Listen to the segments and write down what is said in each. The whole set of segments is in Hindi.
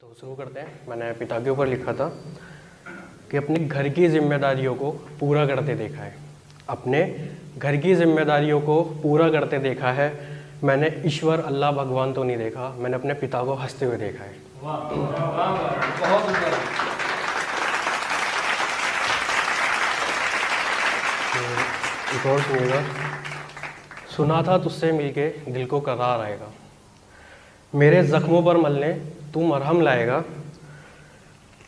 तो शुरू करते हैं। मैंने पिता के ऊपर लिखा था कि अपने घर की जिम्मेदारियों को पूरा करते देखा है। अपने घर की जिम्मेदारियों को पूरा करते देखा है। मैंने ईश्वर अल्लाह भगवान तो नहीं देखा, मैंने अपने पिता को हंसते हुए देखा है। वाह वाह, बहुत सुंदर। एक और सुनिएगा। सुना था तुझसे मिलके दिल को करार आएगा, मेरे जख्मों पर मलने तू मरहम लाएगा,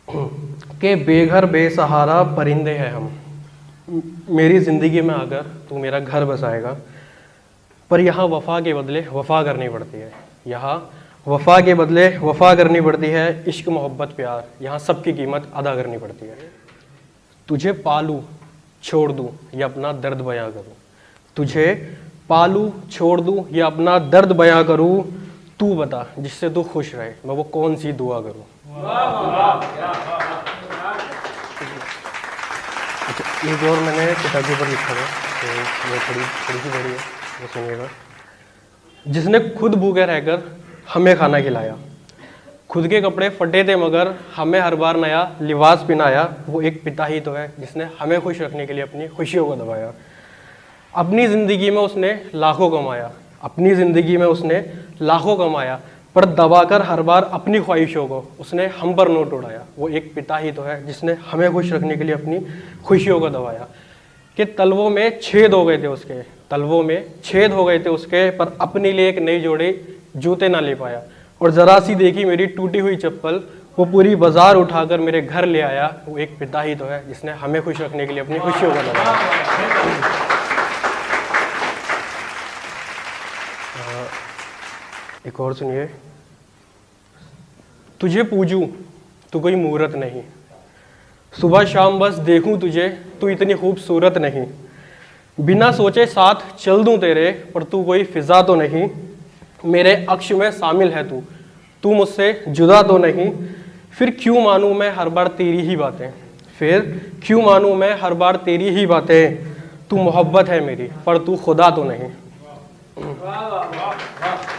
के बेघर बेसहारा परिंदे हैं हम, मेरी ज़िंदगी में आकर तू मेरा घर बसाएगा। पर यहाँ वफ़ा के बदले वफ़ा करनी पड़ती है, यहाँ वफ़ा के बदले वफ़ा करनी पड़ती है। इश्क मोहब्बत प्यार यहाँ सबकी कीमत अदा करनी पड़ती है। तुझे पालूँ छोड़ दूँ या अपना दर्द बयां करूँ, तुझे पालूँ छोड़ दूँ या अपना दर्द बयां करूँ, तू बता जिससे तू खुश रहे मैं वो कौन सी दुआ करूँ। एक और मैंने पिता के ऊपर लिखा था, तो वो थोड़ी सी बड़ी है, वो सुनिएगा। जिसने खुद भूखे रहकर हमें खाना खिलाया, खुद के कपड़े फटे थे मगर हमें हर बार नया लिबास पहनाया, वो एक पिता ही तो है जिसने हमें खुश रखने के लिए अपनी खुशियों को दबाया। अपनी ज़िंदगी में उसने लाखों कमाया, अपनी ज़िंदगी में उसने लाखों कमाया, पर दबाकर हर बार अपनी ख्वाहिशों को उसने हम पर नोट उड़ाया। वो एक पिता ही तो है जिसने हमें खुश रखने के लिए अपनी खुशियों को दबाया। कि तलवों में छेद हो गए थे उसके, तलवों में छेद हो गए थे उसके, पर अपने लिए एक नई जोड़ी जूते ना ले पाया। और ज़रा सी देखी मेरी टूटी हुई चप्पल, वो पूरी बाजार उठाकर मेरे घर ले आया। वो एक पिता ही तो है जिसने हमें खुश रखने के लिए अपनी खुशियों को दबाया। एक और सुनिए। तुझे पूजूं तू कोई मूरत नहीं, सुबह शाम बस देखूं तुझे तू इतनी खूबसूरत नहीं, बिना सोचे साथ चल दूं तेरे पर तू कोई फिजा तो नहीं, मेरे अक्ष में शामिल है तू, तू मुझसे जुदा तो नहीं, फिर क्यों मानूं मैं हर बार तेरी ही बातें, फिर क्यों मानूं मैं हर बार तेरी ही बातें, तू मोहब्बत है मेरी पर तू खुदा तो नहीं। वाह वाह वाह।